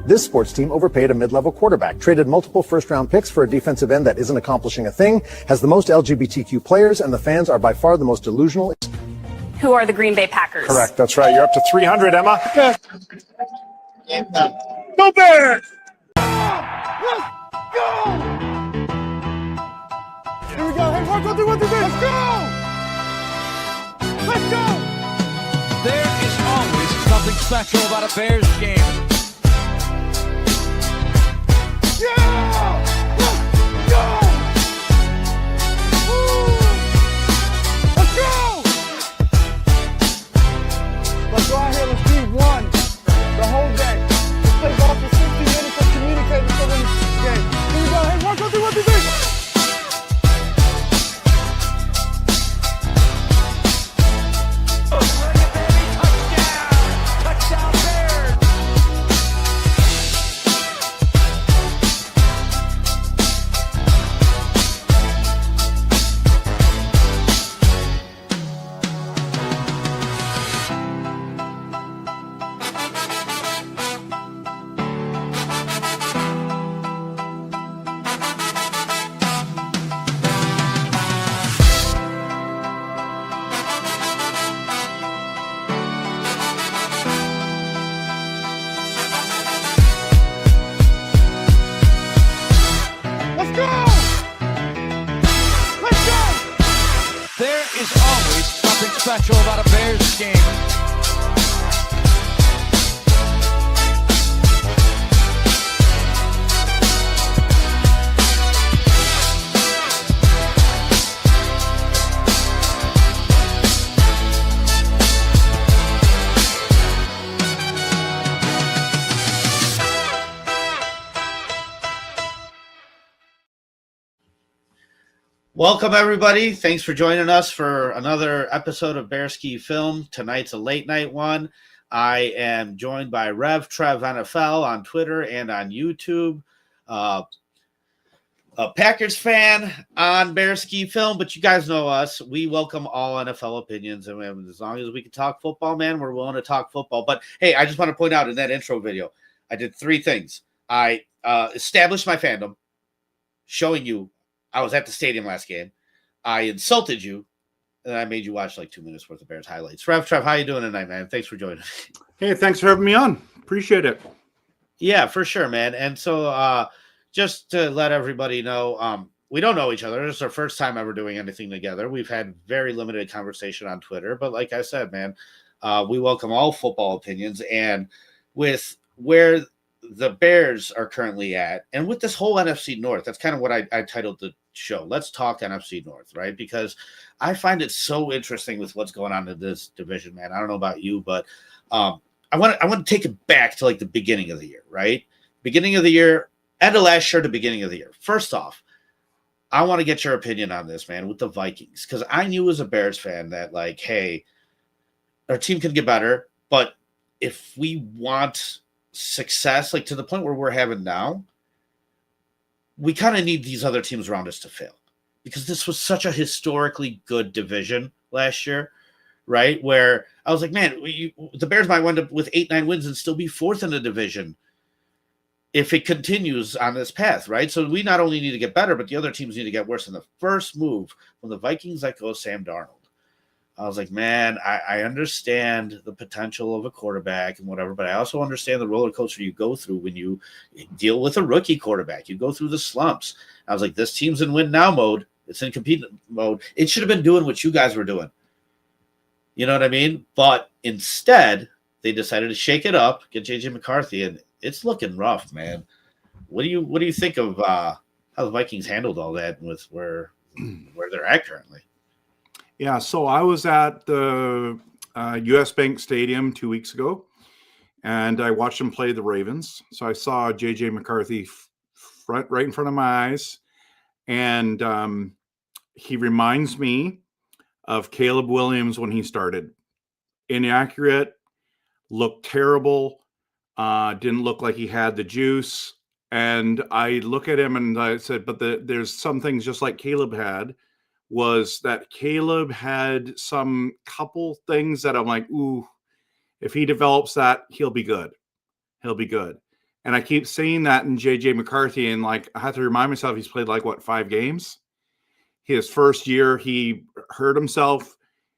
This sports team overpaid a mid-level quarterback, traded multiple first-round picks for a defensive end that isn't accomplishing a thing, has the most LGBTQ players, and the fans are by far the most delusional. Who are the Green Bay Packers? Correct. That's right. You're up to 300, Emma. Go Bears! Let's go! Here we go. Hey, 1, 2, 3, 1, 2, 3. Let's go! Let's go! There is always something special about a Bears game. Yeah! Let's go! Woo! Let's go! Let's go out here. Let's be one the whole day. Let's play ball for 60 minutes and communicate until we win the game. Here we go. Hey, 1, 2, 3, 1, 2, 3. Special about a Bears game. Welcome, everybody. Thanks for joining us for another episode of Bearski Film. Tonight's a late night one. I am joined by Rev Trev NFL on Twitter and on YouTube. A Packers fan on Bearski Film, but you guys know us. We welcome all NFL opinions, and as long as we can talk football, man, we're willing to talk football. But hey, I just want to point out in that intro video, I did 3 things. I established my fandom, showing you I was at the stadium last game. I insulted you, and I made you watch like 2 minutes worth of Bears highlights. Trev, how you doing tonight, man? Thanks for joining me. Hey, thanks for having me on. Appreciate it. Yeah, for sure, man. And so just to let everybody know, we don't know each other. This is our first time ever doing anything together. We've had very limited conversation on Twitter, but like I said, man, we welcome all football opinions. And with where the Bears are currently at, and with this whole NFC North, that's kind of what I titled the show. Let's talk NFC North, right? Because I find it so interesting with what's going on in this division, man. I don't know about you, but I want to take it back to like the beginning of the year, right? Beginning of the year, end of last year to beginning of the year. First off, I want to get your opinion on this, man, with the Vikings, because I knew as a Bears fan that, like, hey, our team can get better, but if we want success, like to the point where we're having now, we kind of need these other teams around us to fail, because this was such a historically good division last year, right? Where I was like, man, the Bears might wind up with 8-9 wins and still be 4th in the division if it continues on this path, right? So we not only need to get better, but the other teams need to get worse. And the first move from the Vikings let go Sam Darnold, I was like, man, I understand the potential of a quarterback and whatever, but I also understand the roller coaster you go through when you deal with a rookie quarterback. You go through the slumps. I was like, this team's in win now mode. It's in compete mode. It should have been doing what you guys were doing. You know what I mean? But instead, they decided to shake it up, get J.J. McCarthy, and it's looking rough, man. What do you think of how the Vikings handled all that with where they're at currently? Yeah, so I was at the U.S. Bank Stadium 2 weeks ago, and I watched them play the Ravens. So I saw J.J. McCarthy right in front of my eyes, and he reminds me of Caleb Williams when he started. Inaccurate, looked terrible, didn't look like he had the juice. And I look at him and I said, but there's some things just like Caleb had, was that Caleb had some couple things that I'm like, ooh, if he develops that, he'll be good. He'll be good. And I keep seeing that in JJ McCarthy, and like I have to remind myself he's played like 5 games. His first year, he hurt himself.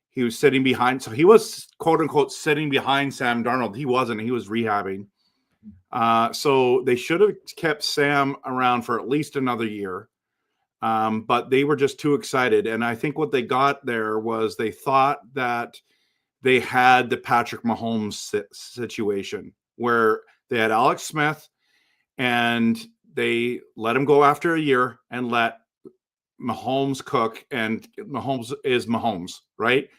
He was sitting behind, so he was quote unquote sitting behind Sam Darnold. He wasn't. He was rehabbing. So they should have kept Sam around for at least another year. But they were just too excited. And I think what they got there was they thought that they had the Patrick Mahomes situation where they had Alex Smith and they let him go after a year and let Mahomes cook, and Mahomes is Mahomes, right?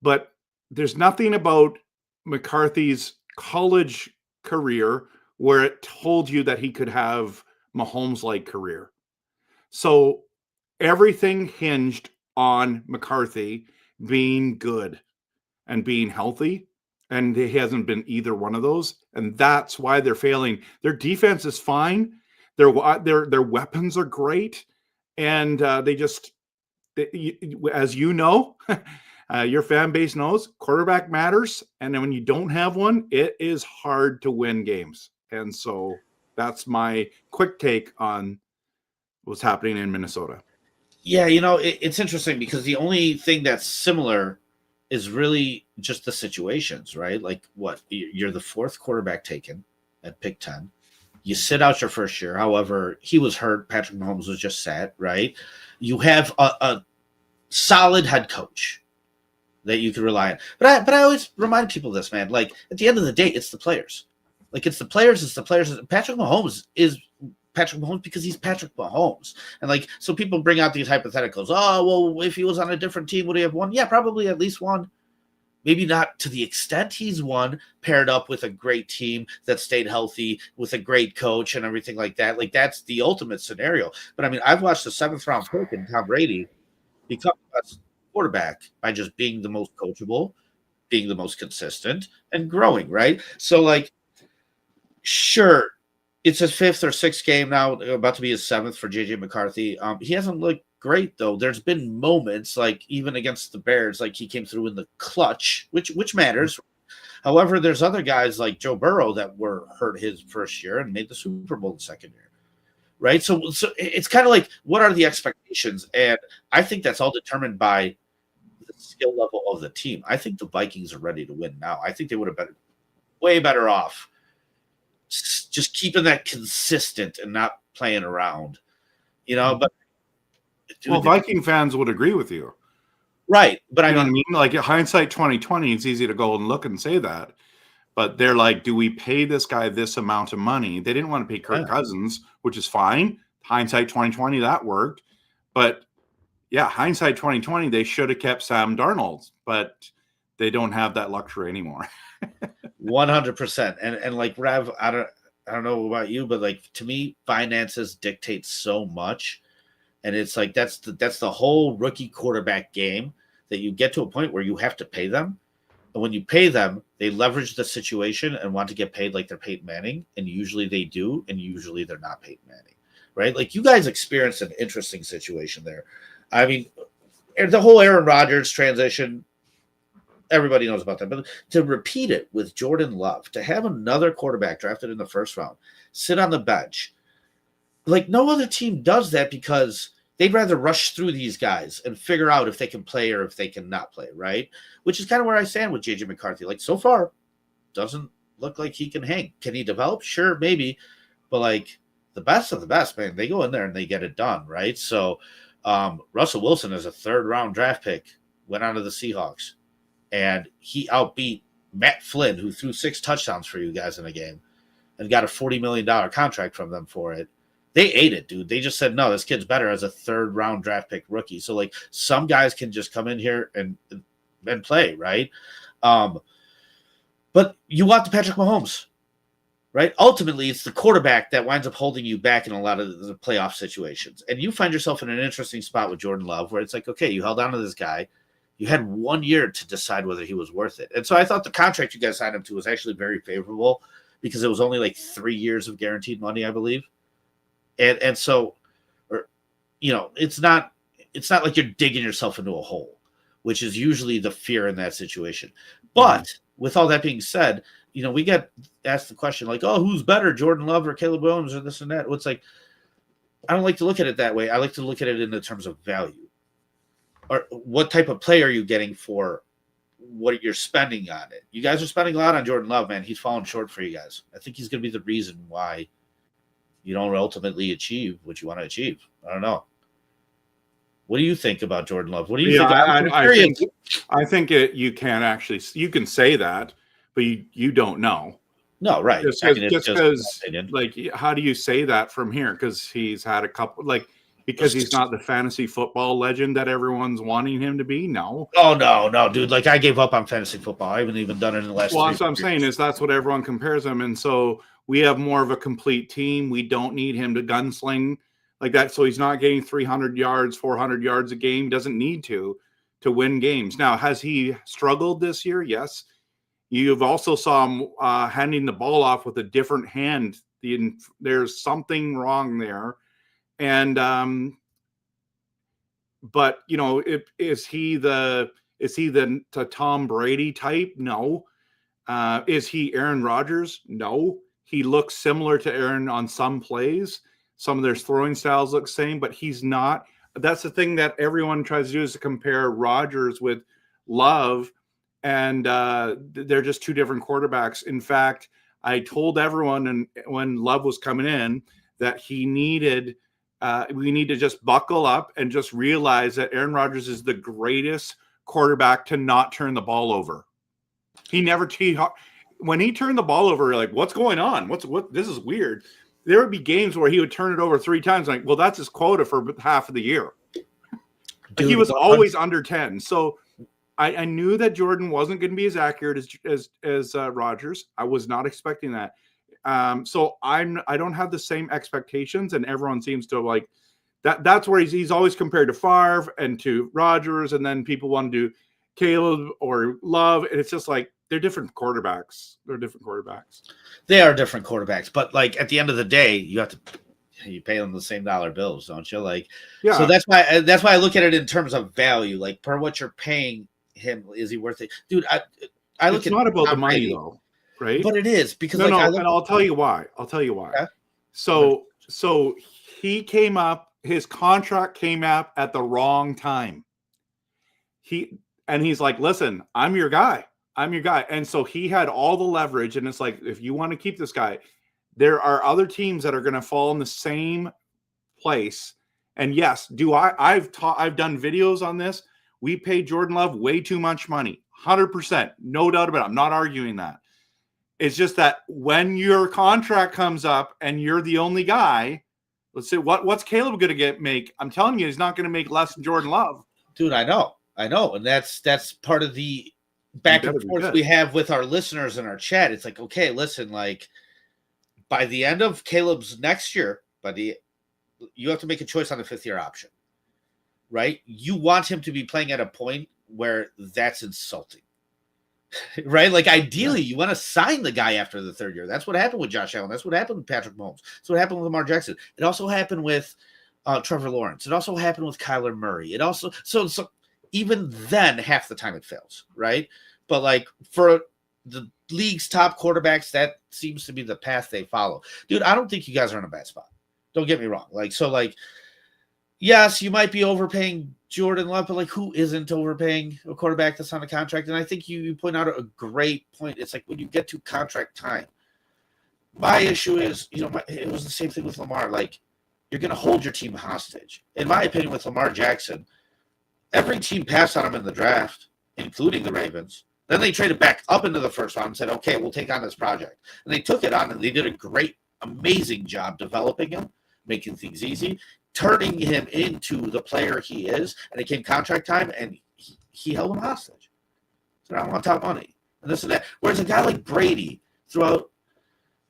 But there's nothing about McCarthy's college career where it told you that he could have Mahomes-like career. So everything hinged on McCarthy being good and being healthy, and he hasn't been either one of those, and that's why they're failing. Their defense is fine. Their weapons are great, and as you know, your fan base knows, quarterback matters, and then when you don't have one, it is hard to win games. And so that's my quick take on what's happening in Minnesota. Yeah, it's interesting because the only thing that's similar is really just the situations, right? Like what? You're the fourth quarterback taken at pick 10. You sit out your first year. However, he was hurt. Patrick Mahomes was just sat, right? You have a solid head coach that you can rely on. But I always remind people this, man. Like, at the end of the day, it's the players. Like, it's the players. Patrick Mahomes is Patrick Mahomes because he's Patrick Mahomes. And, like, so people bring out these hypotheticals. Oh, well, if he was on a different team, would he have won? Yeah, probably at least one. Maybe not to the extent he's won, paired up with a great team that stayed healthy, with a great coach and everything like that. Like, that's the ultimate scenario. But, I mean, I've watched the 7th-round pick in Tom Brady become a quarterback by just being the most coachable, being the most consistent, and growing, right? So, like, sure, it's his 5th or 6th game now, about to be his 7th for JJ McCarthy. He hasn't looked great, though. There's been moments, like even against the Bears, like he came through in the clutch, which matters. However, there's other guys like Joe Burrow that were hurt his first year and made the Super Bowl the second year, right? So it's kind of like, what are the expectations? And I think that's all determined by the skill level of the team. I think the Vikings are ready to win now. I think they would have been way better off just keeping that consistent and not playing around, but Viking fans would agree with you. Right. But I mean, like hindsight 2020, it's easy to go and look and say that. But they're like, do we pay this guy this amount of money? They didn't want to pay Kirk Cousins, which is fine. Hindsight 2020, that worked. But yeah, hindsight 2020, they should have kept Sam Darnold, but they don't have that luxury anymore. 100%. And like Rev, I don't know about you, but like to me, finances dictate so much. And it's like that's the whole rookie quarterback game, that you get to a point where you have to pay them. And when you pay them, they leverage the situation and want to get paid like they're Peyton Manning. And usually they do, and usually they're not Peyton Manning, right? Like, you guys experienced an interesting situation there. I mean, the whole Aaron Rodgers transition, everybody knows about that. But to repeat it with Jordan Love, to have another quarterback drafted in the first round sit on the bench, like no other team does that, because they'd rather rush through these guys and figure out if they can play or if they can not play, right? Which is kind of where I stand with JJ McCarthy. Like, so far, doesn't look like he can hang. Can he develop? Sure, maybe. But like the best of the best, man, they go in there and they get it done, right? So Russell Wilson is a 3rd-round draft pick, went on to the Seahawks, and he outbeat Matt Flynn, who threw 6 touchdowns for you guys in a game, and got a $40 million contract from them for it. They ate it, dude. They just said, no, this kid's better as a 3rd-round draft pick rookie. So, like, some guys can just come in here and play, right? But you want the Patrick Mahomes, right? Ultimately, it's the quarterback that winds up holding you back in a lot of the playoff situations. And you find yourself in an interesting spot with Jordan Love, where it's like, okay, you held on to this guy. You had 1 year to decide whether he was worth it. And so I thought the contract you guys signed him to was actually very favorable, because it was only like 3 years of guaranteed money, I believe. And so, it's not like you're digging yourself into a hole, which is usually the fear in that situation. But with all that being said, we get asked the question like, oh, who's better, Jordan Love or Caleb Williams or this and that? Well, it's like, I don't like to look at it that way. I like to look at it in the terms of value. Or what type of play are you getting for what you're spending on it? You guys are spending a lot on Jordan Love, man. He's fallen short for you guys. I think he's going to be the reason why you don't ultimately achieve what you want to achieve. I don't know. What do you think about Jordan Love? What do you think? I think you can say that, but you don't know. No, right. Just because, like, how do you say that from here? Because he's had a couple, like, because he's not the fantasy football legend that everyone's wanting him to be. No. Oh, no, dude. Like, I gave up on fantasy football. I haven't even done it in the last. Well, that's what I'm saying is that's what everyone compares him, and so we have more of a complete team. We don't need him to gunsling like that. So he's not getting 300 yards, 400 yards a game. Doesn't need to win games. Now, has he struggled this year? Yes. You've also saw him handing the ball off with a different hand. There's something wrong there. And, but is he the Tom Brady type? No. Is he Aaron Rodgers? No. He looks similar to Aaron on some plays. Some of their throwing styles look the same, but he's not. That's the thing that everyone tries to do, is to compare Rodgers with Love, and they're just two different quarterbacks. In fact, I told everyone when Love was coming in that we need to just buckle up and just realize that Aaron Rodgers is the greatest quarterback to not turn the ball over. When he turned the ball over, like, what's going on? This is weird. There would be games where he would turn it over 3 times. Like, well, that's his quota for half of the year. Dude, he was always under 10. So I knew that Jordan wasn't going to be as accurate as Rodgers. I was not expecting that. So I don't have the same expectations, and everyone seems to like that. That's where he's always compared to Favre and to Rodgers, and then people want to do Caleb or Love, and it's just like they're different quarterbacks. They are different quarterbacks, but like at the end of the day, you pay them the same dollar bills, don't you? Like, yeah. So that's why I look at it in terms of value. Like, per what you're paying him, is he worth it, dude? I look. It's not about the money though, right? But it is, because and I'll tell you why. Okay? So he came up. His contract came up at the wrong time. He's like, listen, I'm your guy. And so he had all the leverage. And it's like, if you want to keep this guy, there are other teams that are going to fall in the same place. And yes, I've done videos on this. We paid Jordan Love way too much money. 100%. No doubt about it. I'm not arguing that. It's just that when your contract comes up and you're the only guy, let's say, what's Caleb going to make? I'm telling you, he's not going to make less than Jordan Love. Dude, I know. And that's part of the back and forth we have with our listeners in our chat. It's like, okay, listen, like, by the end of Caleb's next year, you have to make a choice on the 5th-year option, right? You want him to be playing at a point where that's insulting, right? Like, ideally, you want to sign the guy after the 3rd year. That's what happened with Josh Allen. That's what happened with Patrick Mahomes. That's what happened with Lamar Jackson. It also happened with Trevor Lawrence. It also happened with Kyler Murray. It also so even then, half the time it fails, right? But like, for the league's top quarterbacks, that seems to be the path they follow. Dude, I don't think you guys are in a bad spot. Don't get me wrong. Yes, you might be overpaying Jordan Love, but like, who isn't overpaying a quarterback that's on a contract? And I think you point out a great point. It's like, when you get to contract time, my issue is, it was the same thing with Lamar. Like, you're going to hold your team hostage. In my opinion, with Lamar Jackson, every team passed on him in the draft, including the Ravens. Then they traded back up into the first round and said, okay, we'll take on this project. And they took it on, and they did a great, amazing job developing him, making things easy, turning him into the player he is. And it came contract time, and he held him hostage. So I want top money and this and that. Whereas a guy like Brady, throughout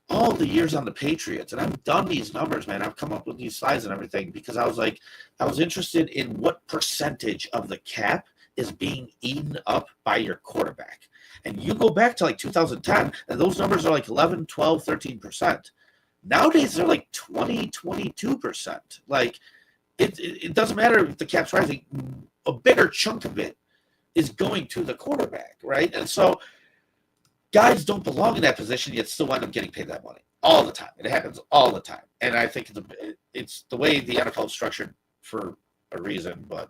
all the years on the Patriots, and I've done these numbers, man. I've come up with these slides and everything because I was interested in what percentage of the cap is being eaten up by your quarterback. And you go back to like 2010, and those numbers are like 11, 12, 13%. Nowadays, they're like 20, 22%. Like, it doesn't matter if the cap's rising. A bigger chunk of it is going to the quarterback, right? And so guys don't belong in that position yet still wind up getting paid that money all the time. It happens all the time. And I think it's the way the NFL is structured for a reason. But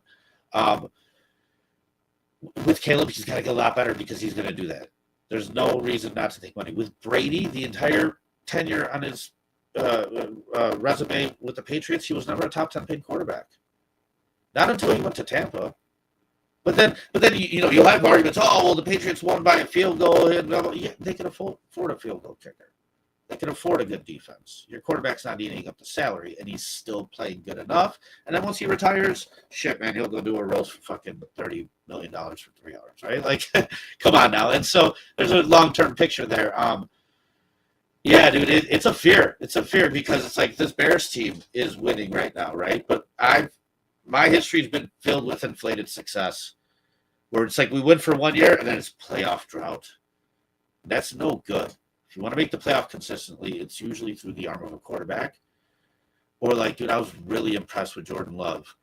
with Caleb, he's got to get a lot better because he's going to do that. There's no reason not to take money. With Brady, the entire tenure on his resume with the Patriots, he was never a top 10 paid quarterback. Not until he went to Tampa. But then you'll have arguments. Oh, well, the Patriots won by a field goal. And blah, blah. Yeah, they can afford a field goal kicker. They can afford a good defense. Your quarterback's not eating up the salary, and he's still playing good enough. And then once he retires, shit, man, he'll go do a roast for fucking $30 million for 3 hours, right? Like, come on now. And so there's a long-term picture there. Yeah, dude, it's a fear. It's a fear because it's like this Bears team is winning right now, right? But my history's been filled with inflated success where it's like we win for 1 year and then it's playoff drought. That's no good. If you want to make the playoff consistently, it's usually through the arm of a quarterback. Or like, dude, I was really impressed with Jordan Love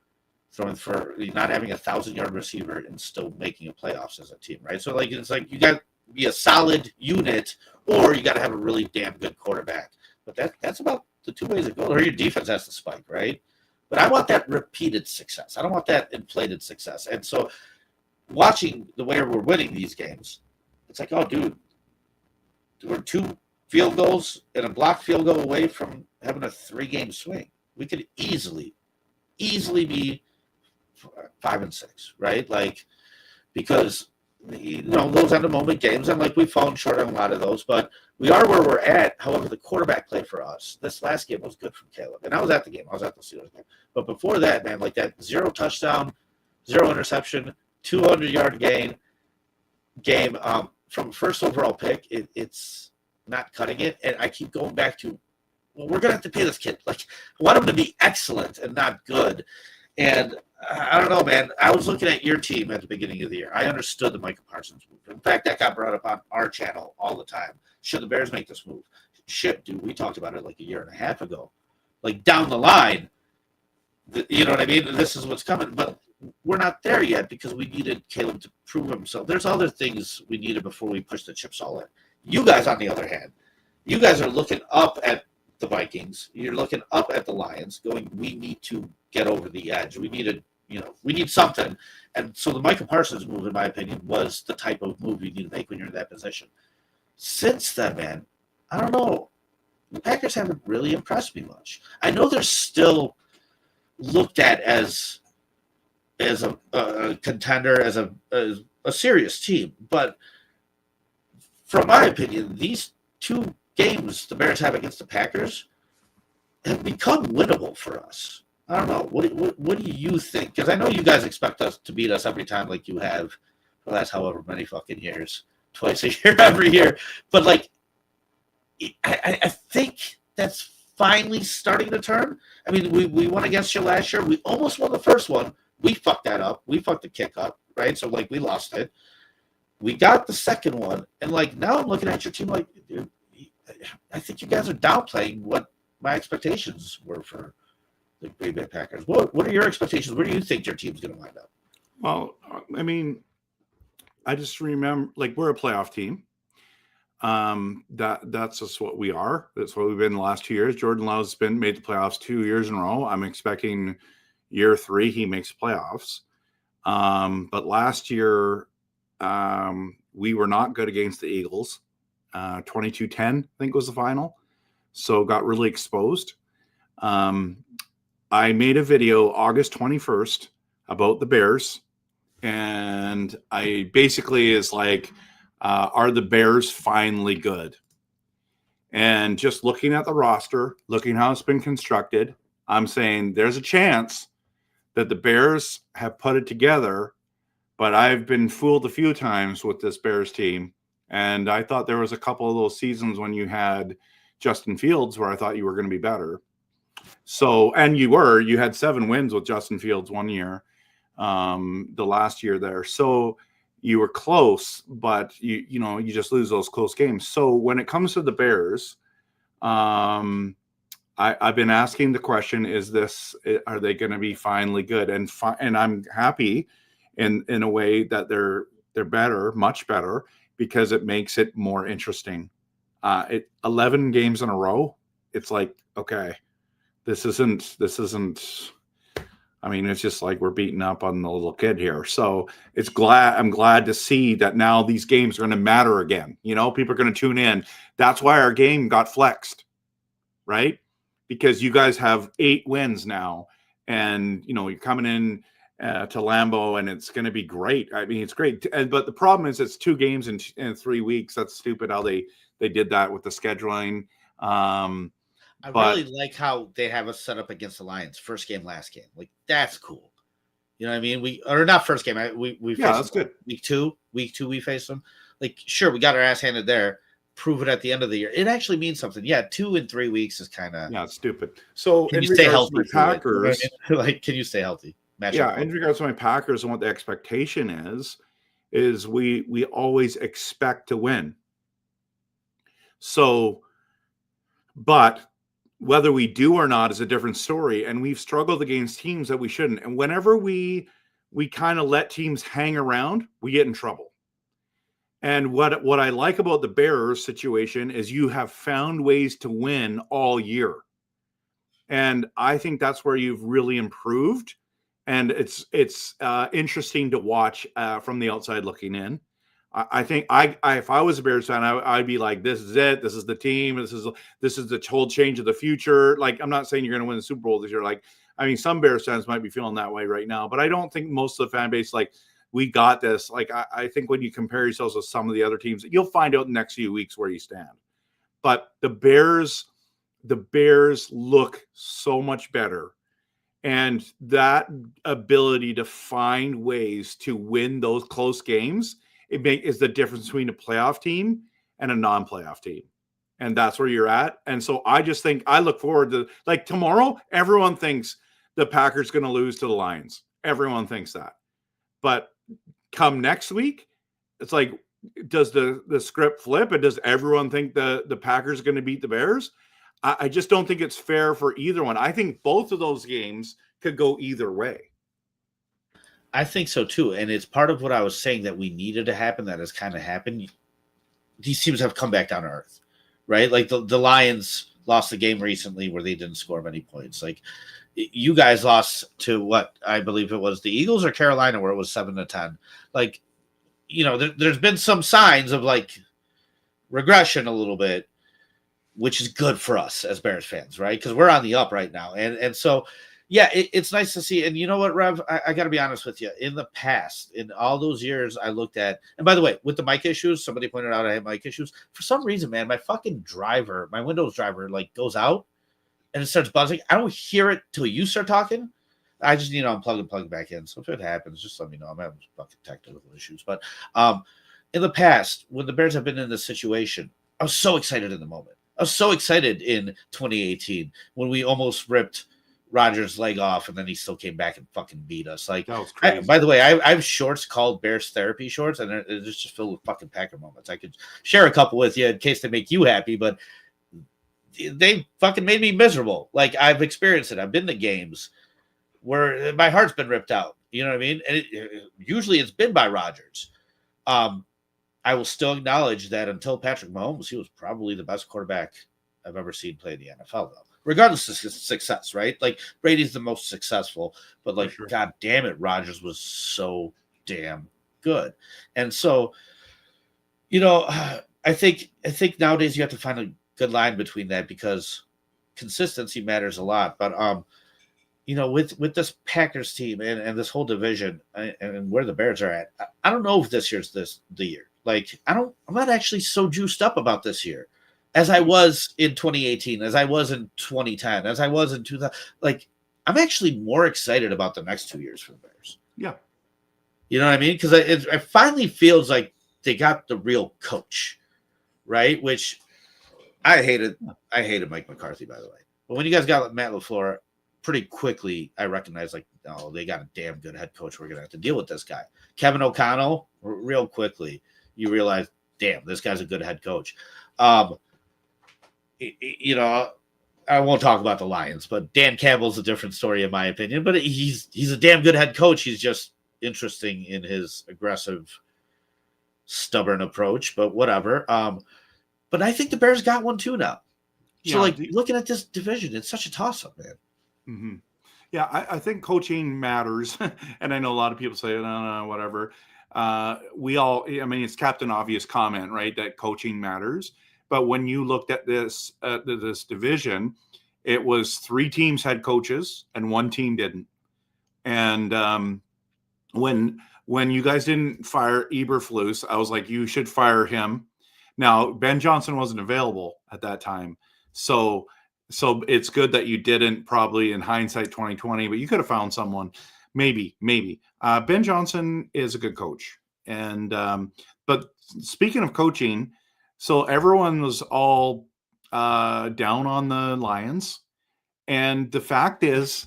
throwing for not having a 1,000-yard receiver and still making a playoffs as a team, right? So like, it's like you got to be a solid unit or you got to have a really damn good quarterback. But that's about the two ways it goes. Or your defense has to spike, right? But I want that repeated success. I don't want that inflated success. And so watching the way we're winning these games, it's like, oh, dude, we're 2 field goals and a blocked field goal away from having a 3-game swing. We could easily be 5-6, right? Like, because, those end of moment games, and like we've fallen short on a lot of those, but we are where we're at. However, the quarterback play for us, this last game was good from Caleb. And I was at the game. I was at the Steelers game. But before that, man, like that 0 touchdown, 0 interception, 200-yard game from first overall pick, it's not cutting it. And I keep going back to, well, we're going to have to pay this kid. Like, I want him to be excellent and not good. And I don't know, man. I was looking at your team at the beginning of the year. I understood the Micah Parsons move. In fact, that got brought up on our channel all the time. Should the Bears make this move? Shit, dude, we talked about it like a year and a half ago. Like, down the line, you know what I mean? This is what's coming. But we're not there yet because we needed Caleb to prove himself. There's other things we needed before we push the chips all in. You guys, on the other hand, you guys are looking up at the Vikings. You're looking up at the Lions going, we need to get over the edge. We need something. And so the Micah Parsons move, in my opinion, was the type of move you need to make when you're in that position. Since then, man, I don't know. The Packers haven't really impressed me much. I know they're still looked at as a contender, as a serious team. But from my opinion, these 2 games the Bears have against the Packers have become winnable for us. I don't know. What do you think? Because I know you guys expect us to beat us every time like you have for the last however many fucking years. Twice a year, every year. But, like, I think that's finally starting to turn. I mean, we won against you last year. We almost won the first one. We fucked that up. We fucked the kick up, right? So, like, we lost it. We got the second one. And, like, now I'm looking at your team like, dude, I think you guys are downplaying what my expectations were for the Green Bay Packers. What are your expectations? Where do you think your team's going to wind up? Well, I mean, I just remember, like, we're a playoff team. That's just what we are. That's what we've been the last 2 years. Jordan Love's made the playoffs 2 years in a row. I'm expecting year 3 he makes playoffs. But last year we were not good against the Eagles. 22-10, I think was the final. So got really exposed. I made a video August 21st about the Bears. And I basically is like, are the Bears finally good? And just looking at the roster, looking how it's been constructed, I'm saying there's a chance that the Bears have put it together, but I've been fooled a few times with this Bears team. And I thought there was a couple of those seasons when you had Justin Fields where I thought you were going to be better. So, and you had 7 wins with Justin Fields 1 year. The last year there. So you were close, but you just lose those close games. So when it comes to the Bears, I've been asking the question, are they going to be finally good? And I'm happy in a way that they're better, much better, because it makes it more interesting. 11 games in a row. It's like, okay, this isn't. I mean, it's just like we're beating up on the little kid here. So I'm glad to see that now these games are going to matter again. You know, people are going to tune in. That's why our game got flexed, right? Because you guys have 8 wins now, and you know you're coming in to Lambeau, and it's going to be great. I mean, it's great. But the problem is, it's 2 games in 3 weeks. That's stupid how they did that with the scheduling. I really like how they have us set up against the Lions. First game, last game. Like, that's cool. You know what I mean? Or not first game. We yeah, that's good. Week two, we faced them. Like, sure, we got our ass handed there. Prove it at the end of the year. It actually means something. Yeah, 2 in 3 weeks is kind of it's stupid. So can you stay healthy? Packers, like, can you stay healthy? In regards to my Packers and what the expectation is we always expect to win. So, but whether we do or not is a different story, and we've struggled against teams that we shouldn't. And whenever we kind of let teams hang around, we get in trouble. And what I like about the Bears situation is you have found ways to win all year. And I think that's where you've really improved. And it's interesting to watch from the outside looking in. I think if I was a Bears fan, I'd be like, this is it. This is the team. This is the whole change of the future. Like, I'm not saying you're going to win the Super Bowl this year. Like, I mean, some Bears fans might be feeling that way right now, but I don't think most of the fan base, like, we got this. Like, I think when you compare yourselves with some of the other teams, you'll find out in the next few weeks where you stand. But the Bears look so much better. And that ability to find ways to win those close games is the difference between a playoff team and a non-playoff team. And that's where you're at. And so I just think I look forward to, like, tomorrow, everyone thinks the Packers going to lose to the Lions. Everyone thinks that. But come next week, it's like, does the script flip? And does everyone think the Packers are going to beat the Bears? I just don't think it's fair for either one. I think both of those games could go either way. I think so too. And it's part of what I was saying that we needed to happen that has kind of happened. These teams have come back down to earth, right? Like the Lions lost the game recently where they didn't score many points. Like, you guys lost to what I believe it was the Eagles or Carolina, where it was 7-10. Like, you know, there's been some signs of like regression a little bit, which is good for us as Bears fans, right? Because we're on the up right now. And so, yeah, it's nice to see. And you know what, Rev? I got to be honest with you. In the past, in all those years I looked at, and by the way, with the mic issues, somebody pointed out I had mic issues. For some reason, man, my fucking driver, my Windows driver, like, goes out and it starts buzzing. I don't hear it till you start talking. I just need to unplug and plug it back in. So if it happens, just let me know. I'm having fucking technical issues. But in the past, when the Bears have been in this situation, I was so excited in the moment. I was so excited in 2018 when we almost ripped Rodgers' leg off, and then he still came back and fucking beat us. Like, that was crazy. By the way, I have shorts called Bears Therapy shorts, and it's just filled with fucking Packer moments. I could share a couple with you in case they make you happy, but they fucking made me miserable. Like, I've experienced it. I've been to games where my heart's been ripped out. You know what I mean? And usually it's been by Rodgers. I will still acknowledge that until Patrick Mahomes, he was probably the best quarterback I've ever seen play in the NFL, though. Regardless of success, right? Like, Brady's the most successful, but like, sure, God damn it, Rodgers was so damn good. And so, you know, I think nowadays you have to find a good line between that, because consistency matters a lot. But you know, with this Packers team and this whole division and where the Bears are at, I don't know if this year's the year. Like, I'm not actually so juiced up about this year as I was in 2018, as I was in 2010, as I was in 2000. Like, I'm actually more excited about the next 2 years for the Bears. Yeah. You know what I mean? Because it finally feels like they got the real coach, right? Which I hated Mike McCarthy, by the way. But when you guys got Matt LaFleur, pretty quickly I recognized, like, no, they got a damn good head coach. We're going to have to deal with this guy. Kevin O'Connell, real quickly, you realize, damn, this guy's a good head coach. You know, I won't talk about the Lions, but Dan Campbell's a different story in my opinion. But he's a damn good head coach. He's just interesting in his aggressive stubborn approach, but whatever. But I think the Bears got one too now. So, looking at this division, it's such a toss-up, man. Mm-hmm. Yeah, I think coaching matters. And I know a lot of people say, no, whatever. It's Captain Obvious comment, right? That coaching matters. But when you looked at this division, it was 3 teams had coaches and 1 team didn't. And when you guys didn't fire Eberflus, I was like, you should fire him. Now, Ben Johnson wasn't available at that time. So it's good that you didn't, probably in hindsight 2020, but you could have found someone. Maybe. Ben Johnson is a good coach. And but speaking of coaching, so everyone was all down on the Lions. And the fact is,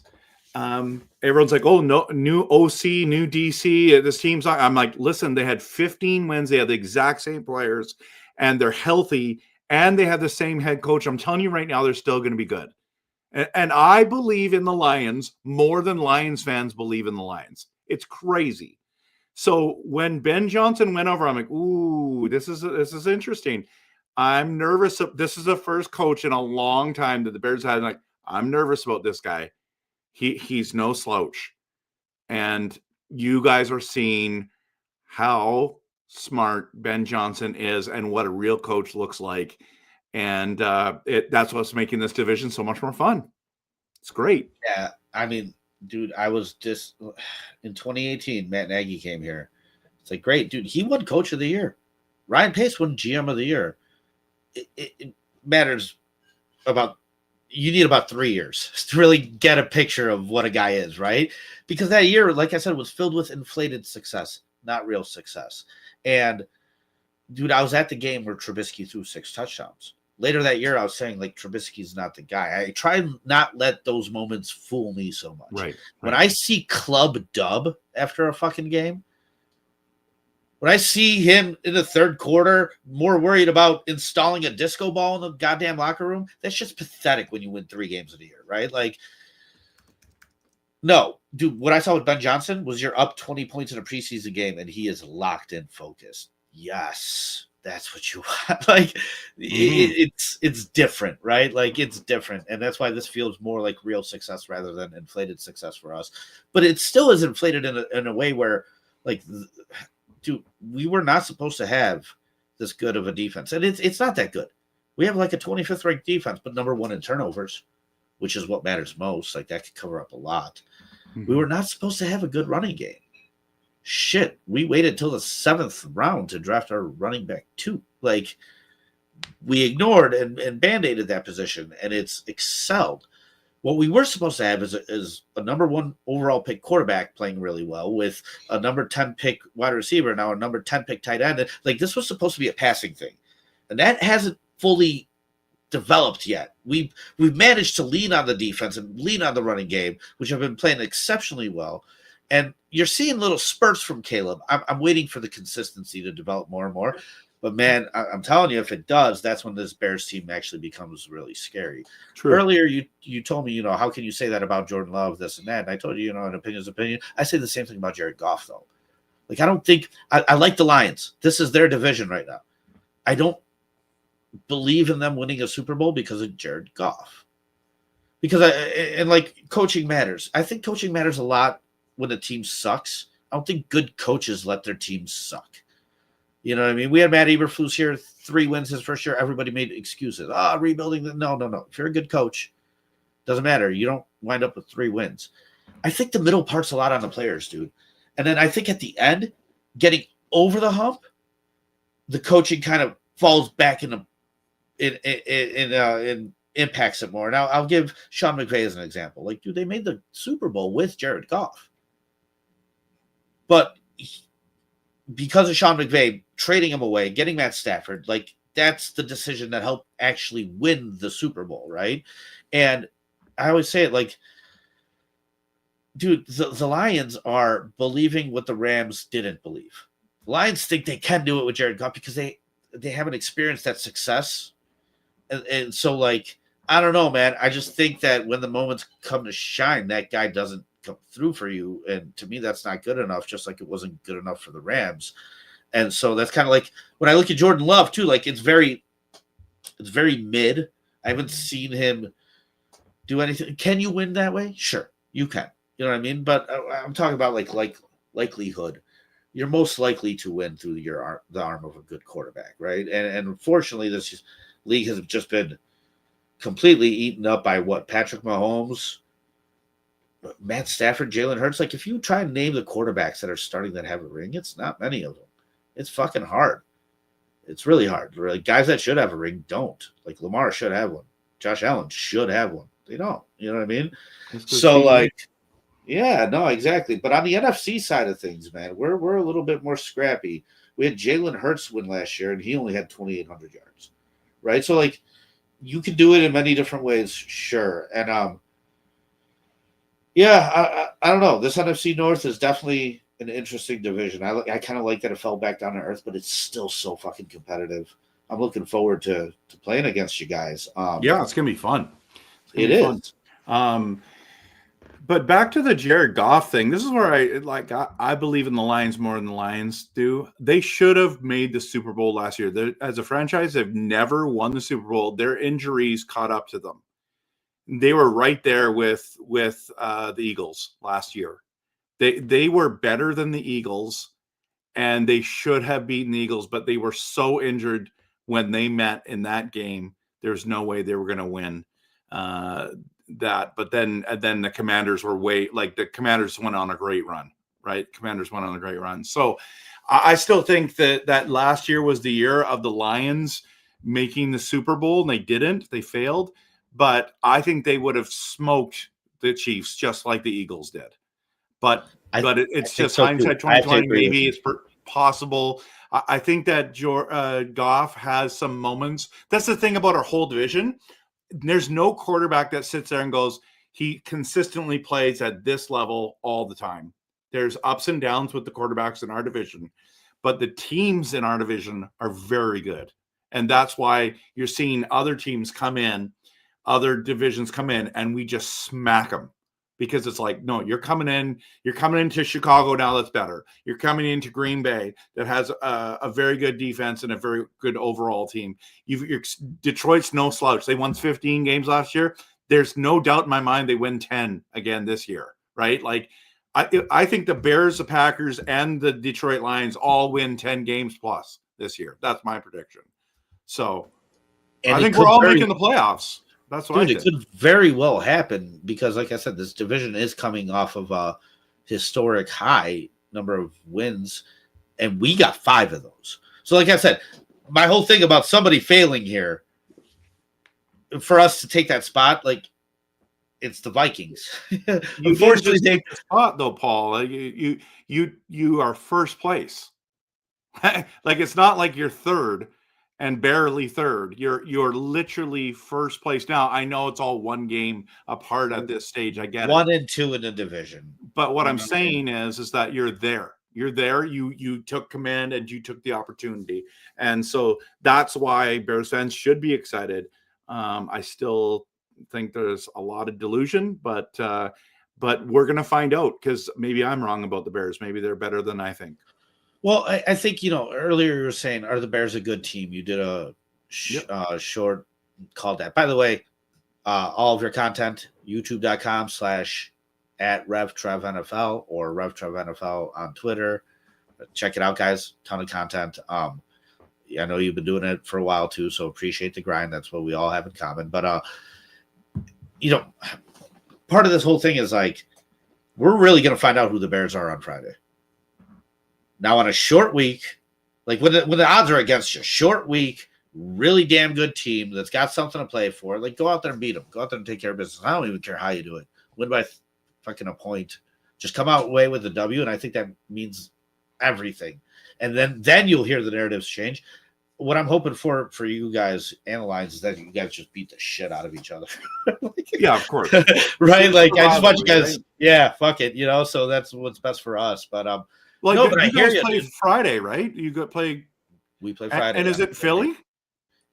everyone's like, oh, no, new OC, new DC, this team's not. I'm like, listen, they had 15 wins. They had the exact same players and they're healthy and they have the same head coach. I'm telling you right now, they're still going to be good. And I believe in the Lions more than Lions fans believe in the Lions. It's crazy. So when Ben Johnson went over, I'm like, ooh, this is interesting. I'm nervous. This is the first coach in a long time that the Bears had. Like, I'm nervous about this guy. He's no slouch. And you guys are seeing how smart Ben Johnson is and what a real coach looks like. And that's what's making this division so much more fun. It's great. Yeah, I mean, dude, I was just in 2018, Matt Nagy came here. It's like, great, dude. He won Coach of the Year. Ryan Pace won GM of the Year. It matters about. You need about 3 years to really get a picture of what a guy is, right? Because that year, like I said, was filled with inflated success, not real success. And dude, I was at the game where Trubisky threw 6 touchdowns. Later that year, I was saying, like, Trubisky's not the guy. I try and not let those moments fool me so much. Right. When I see club dub after a fucking game, when I see him in the third quarter more worried about installing a disco ball in the goddamn locker room, that's just pathetic when you win 3 games in a year, right? Like, no, dude, what I saw with Ben Johnson was you're up 20 points in a preseason game and he is locked in focused. Yes, that's what you want. Like, it's different, right? Like, it's different. And that's why this feels more like real success rather than inflated success for us. But it still is inflated in a way where, like, dude, we were not supposed to have this good of a defense. And it's not that good. We have like a 25th ranked defense, but number 1 in turnovers, which is what matters most. Like, that could cover up a lot. Mm-hmm. We were not supposed to have a good running game. Shit, we waited till the 7th round to draft our running back 2. Like, we ignored and band-aided that position, and it's excelled. What we were supposed to have is a number 1 overall pick quarterback playing really well with a number 10 pick wide receiver, now a number 10 pick tight end. Like, this was supposed to be a passing thing, and that hasn't fully developed yet. We've managed to lean on the defense and lean on the running game, which have been playing exceptionally well. And you're seeing little spurts from Caleb. I'm waiting for the consistency to develop more and more. But, man, I'm telling you, if it does, that's when this Bears team actually becomes really scary. True. Earlier, you told me, how can you say that about Jordan Love, this and that? And I told you, an opinion's opinion. I say the same thing about Jared Goff, though. Like, I don't think – I like the Lions. This is their division right now. I don't believe in them winning a Super Bowl because of Jared Goff. Because coaching matters. I think coaching matters a lot when a team sucks. I don't think good coaches let their teams suck. You know what I mean? We had Matt Eberflus here, 3 wins his first year. Everybody made excuses. Rebuilding. No. If you're a good coach, doesn't matter. You don't wind up with 3 wins. I think the middle part's a lot on the players, dude. And then I think at the end, getting over the hump, the coaching kind of falls back in impacts it more. Now, I'll give Sean McVay as an example. Like, dude, they made the Super Bowl with Jared Goff. But because of Sean McVay trading him away, getting Matt Stafford, like, that's the decision that helped actually win the Super Bowl, right? And I always say it, like, dude, the Lions are believing what the Rams didn't believe. The Lions think they can do it with Jared Goff because they haven't experienced that success. And so, like, I don't know, man. I just think that when the moments come to shine, that guy doesn't come through for you. And to me, that's not good enough, just like it wasn't good enough for the Rams. And so that's kind of like when I look at Jordan Love too, like it's very mid. I haven't seen him do anything. Can you win that way? Sure, you can. You know what I mean? But I'm talking about like likelihood. You're most likely to win through the arm of a good quarterback, right? And unfortunately, this league has just been completely eaten up by Patrick Mahomes, Matt Stafford, Jalen Hurts. Like if you try and name the quarterbacks that are starting that have a ring, it's not many of them. It's fucking hard. It's really hard. Like guys that should have a ring don't. Like Lamar should have one. Josh Allen should have one. They don't. You know what I mean? So like, yeah, no, exactly. But on the NFC side of things, man, we're a little bit more scrappy. We had Jalen Hurts win last year, and he only had 2,800 yards, right? So like, you can do it in many different ways, sure. And yeah, I don't know. This NFC North is definitely an interesting division. I kind of like that it fell back down to earth, but it's still so fucking competitive. I'm looking forward to playing against you guys. Yeah, it's gonna be fun. It is. But back to the Jared Goff thing. This is where I believe in the Lions more than the Lions do. They should have made the Super Bowl last year. As a franchise, they've never won the Super Bowl. Their injuries caught up to them. They were right there with the Eagles last year. They were better than the Eagles, and they should have beaten the Eagles, but they were so injured when they met in that game. There's no way they were going to win that. But then the Commanders were the Commanders went on a great run, right? Commanders went on a great run. So I still think that last year was the year of the Lions making the Super Bowl, and they didn't. They failed. But I think they would have smoked the Chiefs just like the Eagles did. But it's just hindsight 2020. Maybe it's possible. I think that Goff has some moments. That's the thing about our whole division. There's no quarterback that sits there and goes, he consistently plays at this level all the time. There's ups and downs with the quarterbacks in our division, but the teams in our division are very good. And that's why you're seeing other teams come in, other divisions come in, and we just smack them. Because it's like, no, you're coming into Chicago now that's better. You're coming into Green Bay that has a very good defense and a very good overall team. Detroit's no slouch. They won 15 games last year. There's no doubt in my mind they win 10 again this year, right? Like, I think the Bears, the Packers, and the Detroit Lions all win 10 games plus this year. That's my prediction. So I think we're all making the playoffs. That's what it could very well happen because, like I said, this division is coming off of a historic high number of wins, and we got 5 of those. So, like I said, my whole thing about somebody failing here, for us to take that spot, like, it's the Vikings. Unfortunately, take the spot though, Paul. You are first place. Like it's not like you're third and barely third. You're literally first place. Now I know it's all one game apart at this stage. I get 1 and 2 in the division. But what I'm saying is that you're there. You're there. You took command and you took the opportunity, and so that's why Bears fans should be excited. I still think there's a lot of delusion, but we're gonna find out because maybe I'm wrong about the Bears. Maybe they're better than I think. Well, I think earlier you were saying, are the Bears a good team? You did a short called that. By the way, all of your content, youtube.com/@RevTrevNFL or RevTrevNFL on Twitter. Check it out, guys. Ton of content. I know you've been doing it for a while too, so appreciate the grind. That's what we all have in common. But part of this whole thing is like we're really going to find out who the Bears are on Friday. Now on a short week, like when the odds are against you, short week, really damn good team that's got something to play for. Like go out there and beat them. Go out there and take care of business. I don't even care how you do it. Win by fucking a point. Just come out away with a W, and I think that means everything. And then you'll hear the narratives change. What I'm hoping for you guys and the Lions is that you guys just beat the shit out of each other. Yeah, of course. Right? Like I just want you guys, yeah, fuck it, so that's what's best for us. But like no, but I hear you you play Friday, right? We play Friday. And is it Philly?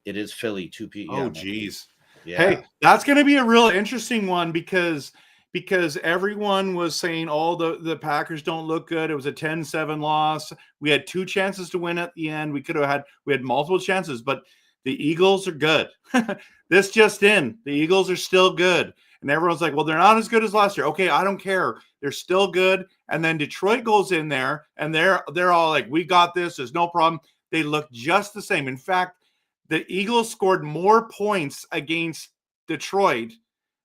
It is Philly, 2 p.m. Oh, geez. Yeah. Hey, that's going to be a real interesting one because because everyone was saying, oh, the Packers don't look good. It was a 10-7 loss. We had 2 chances to win at the end. We had multiple chances, but the Eagles are good. This just in, the Eagles are still good. And everyone's like, well, they're not as good as last year. Okay, I don't care. They're still good. And then Detroit goes in there, and they're all like, we got this. There's no problem. They look just the same. In fact, the Eagles scored more points against Detroit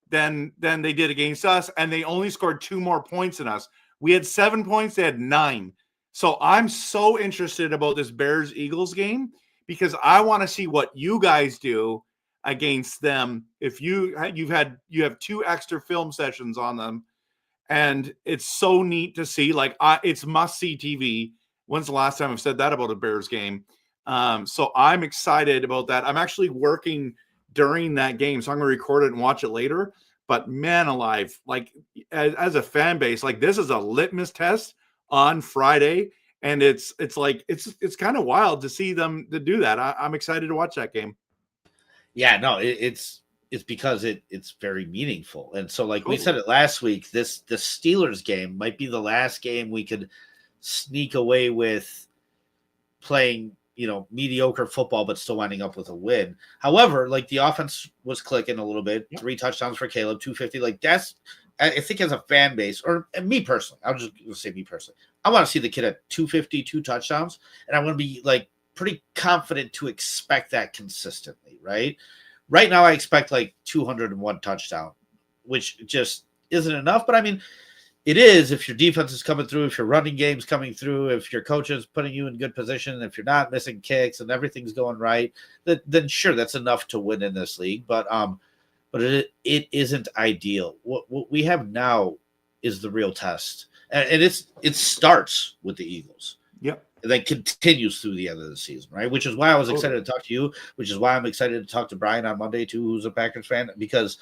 than they did against us, and they only scored 2 more points than us. We had 7 points. They had 9. So I'm so interested about this Bears-Eagles game because I want to see what you guys do against them. If you have 2 extra film sessions on them, and it's so neat to see. Like, it's must-see TV. When's the last time I've said that about a Bears game? So I'm excited about that. I'm actually working during that game, so I'm going to record it and watch it later. But man alive, like as a fan base, like this is a litmus test on Friday, and it's kind of wild to see them to do that. I'm excited to watch that game. Yeah, no, it's because it's very meaningful. And so, like we said it last week, the Steelers game might be the last game we could sneak away with playing, mediocre football, but still winding up with a win. However, like the offense was clicking a little bit, 3 touchdowns for Caleb, 250. Like that's, I think as a fan base, or me personally, I'll just say me personally, I want to see the kid at 250, 2 touchdowns, and I want to be like pretty confident to expect that consistently, right? Right now, I expect like 201 touchdown, which just isn't enough. But I mean, it is if your defense is coming through, if your running game's coming through, if your coach is putting you in good position, if you're not missing kicks and everything's going right, then sure, that's enough to win in this league. But it isn't ideal. What we have now is the real test, and it starts with the Eagles. Yep. And then continues through the end of the season, right? Which is why I was excited to talk to you, which is why I'm excited to talk to Brian on Monday too, who's a Packers fan, because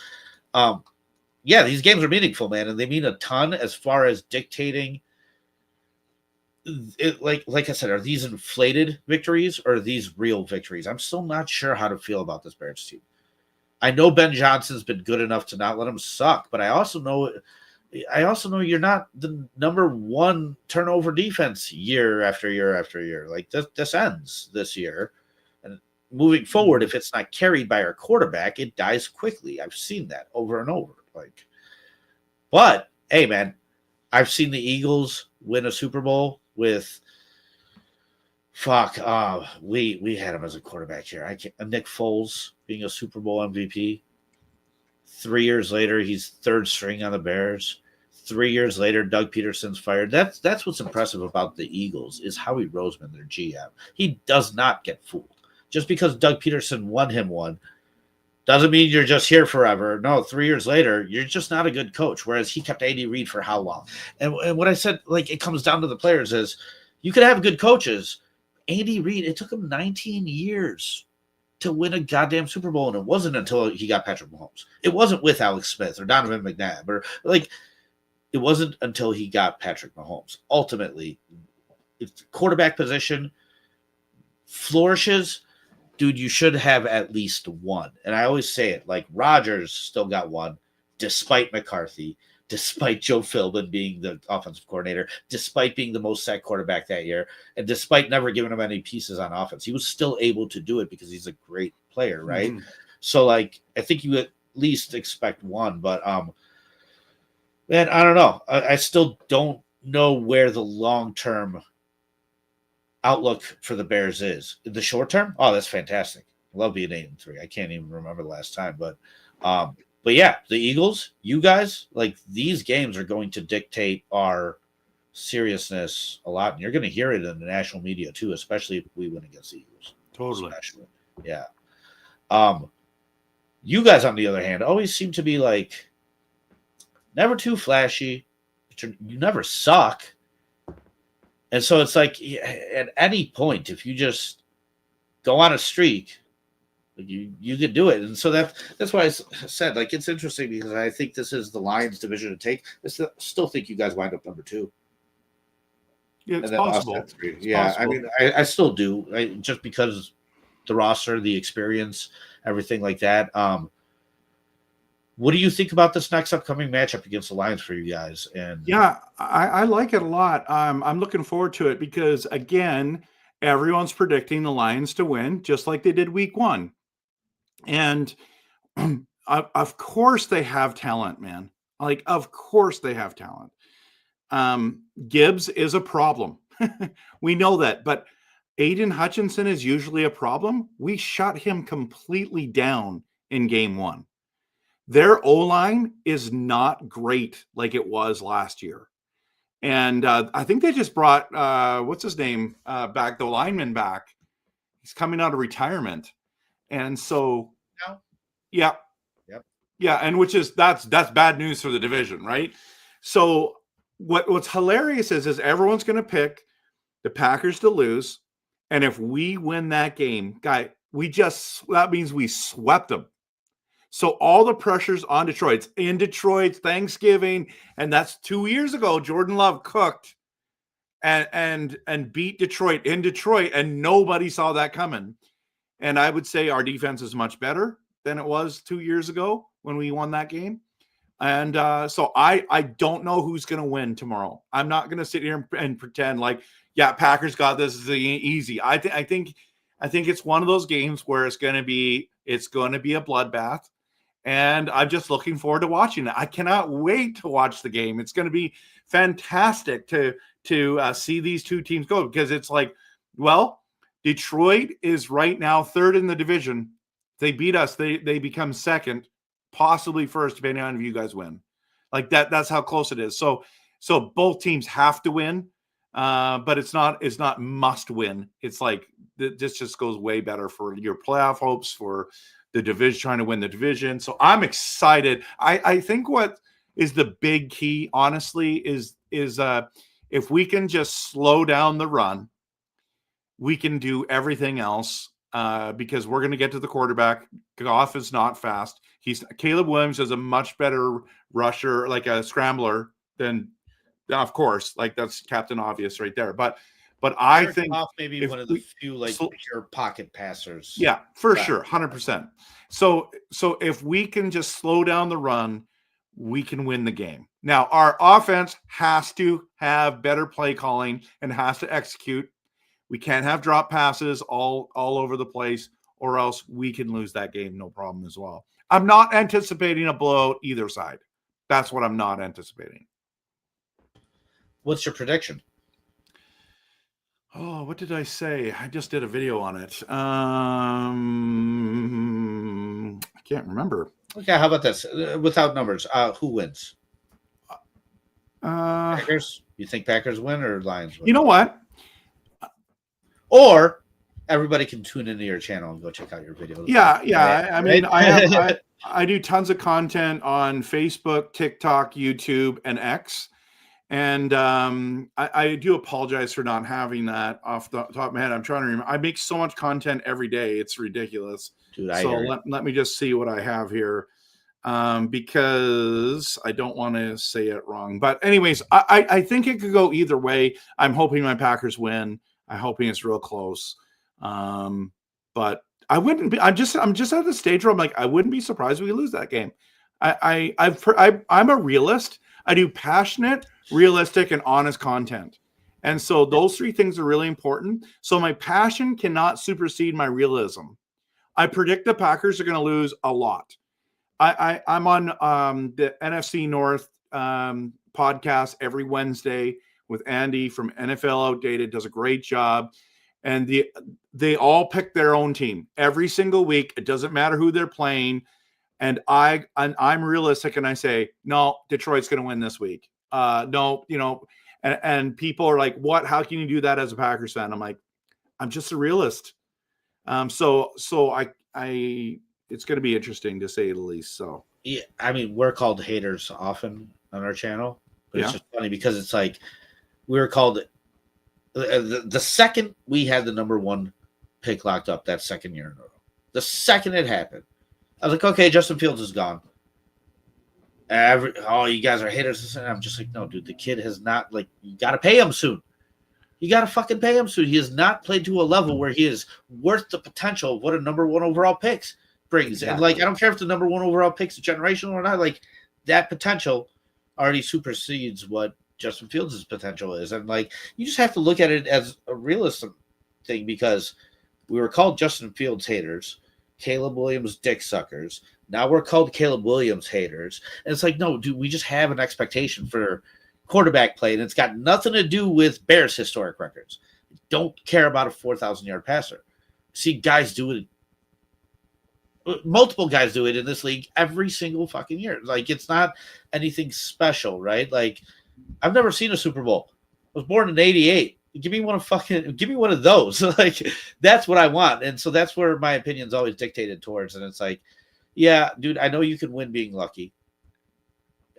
these games are meaningful, man, and they mean a ton as far as dictating it. Like I said, are these inflated victories or are these real victories? I'm still not sure how to feel about this Bears team. I know Ben Johnson's been good enough to not let him suck, but I also know you're not the number 1 turnover defense year after year after year. Like this ends this year. And moving forward, if it's not carried by our quarterback, it dies quickly. I've seen that over and over. But hey, man, I've seen the Eagles win a Super Bowl with we had him as a quarterback here. Nick Foles being a Super Bowl MVP. 3 years later, he's 3rd string on the Bears. 3 years later, Doug Peterson's fired. That's what's impressive about the Eagles is Howie Roseman, their GM. He does not get fooled. Just because Doug Peterson won him one doesn't mean you're just here forever. No, 3 years later, you're just not a good coach. Whereas he kept Andy Reid for how long? And what I said, like it comes down to the players is you could have good coaches. Andy Reid, it took him 19 years to win a goddamn Super Bowl, and it wasn't until he got Patrick Mahomes. It wasn't with Alex Smith or Donovan McNabb or it wasn't until he got Patrick Mahomes. Ultimately, if the quarterback position flourishes, dude, you should have at least one. And I always say it, like Rodgers still got one, despite McCarthy, despite Joe Philbin being the offensive coordinator, despite being the most sacked quarterback that year, and despite never giving him any pieces on offense. He was still able to do it because he's a great player, right? Mm-hmm. So, I think you at least expect one. But, man, I don't know. I still don't know where the long-term outlook for the Bears is. In the short term, oh, that's fantastic. I love being 8-3. I can't even remember the last time, but yeah, the Eagles, you guys, these games are going to dictate our seriousness a lot, and you're going to hear it in the national media too, especially if we win against the Eagles. Totally. Especially. Yeah. You guys, on the other hand, always seem to be never too flashy, but you never suck. And so it's at any point, if you just go on a streak, you could do it. And so that's why I said, it's interesting because I think this is the Lions division to take. I still think you guys wind up number 2. Yeah, it's possible. Possible. I mean, I still do. Just because the roster, the experience, everything like that. What do you think about this next upcoming matchup against the Lions for you guys? And Yeah, I like it a lot. I'm looking forward to it because, again, everyone's predicting the Lions to win, just like they did week 1. And of course they have talent, man. Like, of course they have talent. Gibbs is a problem. We know that, but Aiden Hutchinson is usually a problem. We shut him completely down in game 1. Their O-line is not great like it was last year. And I think they just brought, what's his name, back, the lineman back. He's coming out of retirement. And so, No. yeah. Yep. Yeah, and that's bad news for the division, right? So what's hilarious is everyone's going to pick the Packers to lose. And if we win that game, guy, that means we swept them. So all the pressure's on Detroit. It's in Detroit, Thanksgiving, and that's 2 years ago. Jordan Love cooked and beat Detroit in Detroit, and nobody saw that coming. And I would say our defense is much better than it was 2 years ago when we won that game. And so I don't know who's going to win tomorrow. I'm not going to sit here and pretend like, yeah, Packers got this is easy. I think it's one of those games where it's going to be a bloodbath. And I'm just looking forward to watching it. I cannot wait to watch the game. It's going to be fantastic to see these two teams go, because it's like, well, Detroit is right now 3rd in the division. They beat us. They become 2nd, possibly 1st, depending on if you guys win. Like that. That's how close it is. So both teams have to win, but it's not must win. It's like this just goes way better for your playoff hopes, for the division, trying to win the division. So I'm excited. I think what is the big key, honestly, is if we can just slow down the run, we can do everything else, because we're going to get to the quarterback. Goff is not fast. Caleb Williams is a much better rusher, like a scrambler, than, of course, like that's Captain Obvious right there. But I think Goff maybe one of the few pure pocket passers. Yeah, for sure, 100%. So if we can just slow down the run, we can win the game. Now, our offense has to have better play calling and has to execute. We can't have drop passes all over the place, or else we can lose that game, no problem as well. I'm not anticipating a blowout either side. That's what I'm not anticipating. What's your prediction? Oh, what did I say? I just did a video on it. I can't remember. Okay, how about this? Without numbers, who wins? Packers? You think Packers win or Lions win? You know what? Or everybody can tune into your channel and go check out your videos. Yeah. I mean, I do tons of content on Facebook, TikTok, YouTube, and X. And I do apologize for not having that off the top of my head. I'm trying to remember. I make so much content every day. It's ridiculous. Dude, let me just see what I have here, because I don't want to say it wrong. But anyways, I think it could go either way. I'm hoping my Packers win. I'm hoping it's real close. But I wouldn't be. I'm just at the stage where I'm like, I wouldn't be surprised if we lose that game. I'm a realist. I do passionate, realistic, and honest content. And so those 3 things are really important. So my passion cannot supersede my realism. I predict the Packers are going to lose a lot. I'm on the NFC North podcast every Wednesday with Andy from NFL Outdated, does a great job. And they all pick their own team every single week. It doesn't matter who they're playing. And I'm realistic, and I say, no, Detroit's going to win this week. No, and people are like, what? How can you do that as a Packers fan? I'm like, I'm just a realist. So it's going to be interesting to say the least. So yeah, I mean, we're called haters often on our channel, but it's just funny because it's like we were called the second we had the number 1 pick locked up that second year in a row. The second it happened, I was like, okay, Justin Fields is gone. You guys are haters. And I'm just like, no, dude, the kid has not, you got to pay him soon. You got to fucking pay him soon. He has not played to a level where he is worth the potential of what a number 1 overall picks. brings. Exactly. And like, I don't care if the number 1 overall pick's generational or not. Like, that potential already supersedes what Justin Fields' potential is. And like, you just have to look at it as a realistic thing, because we were called Justin Fields haters, Caleb Williams dick suckers. Now we're called Caleb Williams haters. And it's like, no, dude, we just have an expectation for quarterback play, and it's got nothing to do with Bears' historic records. Don't care about a 4,000-yard passer. See guys do it. Multiple guys do it in this league every single fucking year. Like, it's not anything special, right? Like, I've never seen a Super Bowl. I was born in '88. Give me one of those. Like, that's what I want. And so that's where my opinion's always dictated towards. And it's like, yeah, dude, I know you can win being lucky.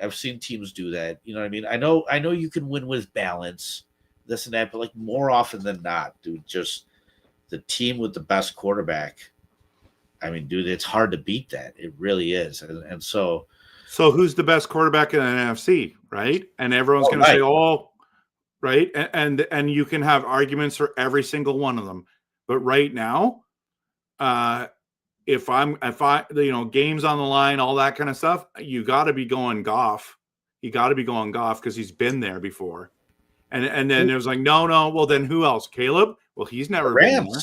I've seen teams do that. You know what I mean? I know you can win with balance, this and that, but like, more often than not, dude, just the team with the best quarterback. I mean, dude, it's hard to beat that. It really is. And so who's the best quarterback in the NFC, right? And everyone's going to say, "Oh, right." And you can have arguments for every single one of them. But right now, if I games on the line, all that kind of stuff, you got to be going Goff. You got to be going Goff because he's been there before. And then it was like, no. Well, then who else? Caleb? Well, he's never been there,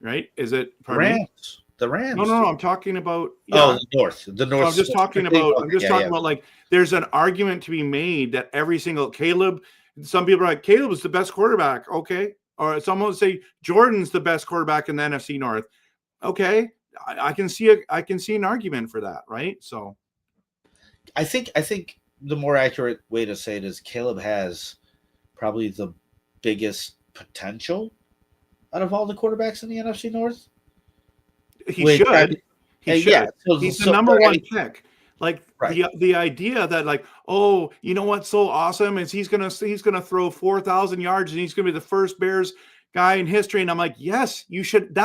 right? Is it Rams? The Rams. No. I'm talking about the North. The North. So I'm just talking about like, there's an argument to be made that every single Caleb. Some people are like, Caleb is the best quarterback. Okay, or someone would say Jordan's the best quarterback in the NFC North. Okay, I can see an argument for that, right? So, I think the more accurate way to say it is Caleb has probably the biggest potential out of all the quarterbacks in the NFC North. He should. Yeah, he's the number 1 pick. Like, right. the idea that, like, oh, you know what's so awesome is he's gonna throw 4,000 yards and he's gonna be the first Bears guy in history. And I'm like, yes, you should.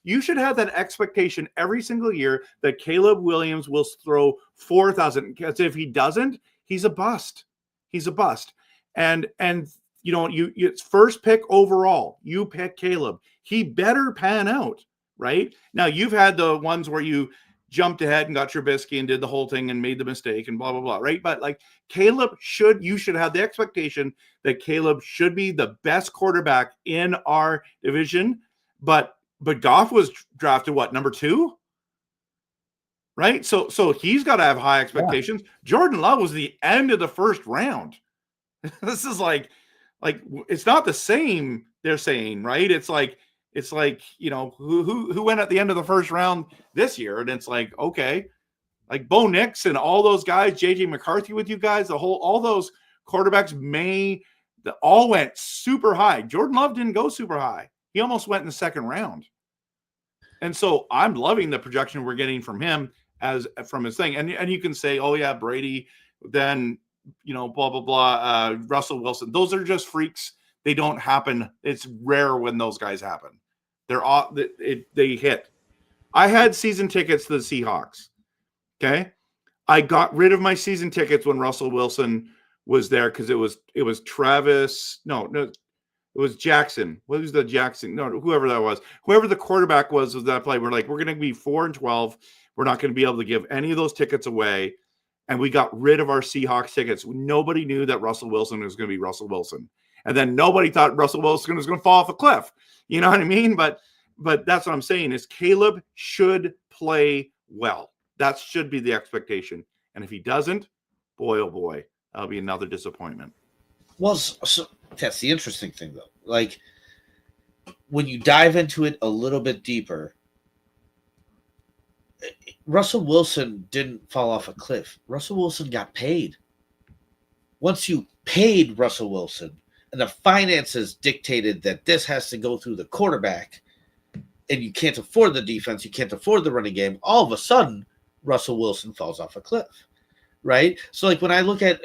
You should have that expectation every single year that Caleb Williams will throw 4,000. Because if he doesn't, he's a bust. He's a bust. And it's first pick overall. You pick Caleb. He better pan out. Right now, you've had the ones where you jumped ahead and got Trubisky and did the whole thing and made the mistake and blah, blah, blah. Right. But like, you should have the expectation that Caleb should be the best quarterback in our division. But Goff was drafted number 2? Right. So he's got to have high expectations. Yeah. Jordan Love was the end of the first round. This is like, it's not the same, they're saying, right? It's like, who went at the end of the first round this year? And it's like, okay, like Bo Nix and all those guys, JJ McCarthy with you guys, all those quarterbacks all went super high. Jordan Love didn't go super high. He almost went in the second round. And so I'm loving the projection we're getting from him from his thing. And you can say, oh yeah, Brady, then, blah, blah, blah, Russell Wilson. Those are just freaks. They don't happen. It's rare when those guys happen. They hit. I had season tickets to the Seahawks. Okay. I got rid of my season tickets when Russell Wilson was there because it was Travis. No, it was Jackson. What was the Jackson? No, whoever that was. Whoever the quarterback was that play. We're going to be 4-12. We're not going to be able to give any of those tickets away. And we got rid of our Seahawks tickets. Nobody knew that Russell Wilson was going to be Russell Wilson. And then nobody thought Russell Wilson was going to fall off a cliff. You know what I mean? But that's what I'm saying is Caleb should play well. That should be the expectation. And if he doesn't, boy, oh boy, that'll be another disappointment. Well, so that's the interesting thing, though. Like, when you dive into it a little bit deeper, Russell Wilson didn't fall off a cliff. Russell Wilson got paid. Once you paid Russell Wilson, and the finances dictated that this has to go through the quarterback, and you can't afford the defense, you can't afford the running game, all of a sudden, Russell Wilson falls off a cliff, right? So, like, when I look at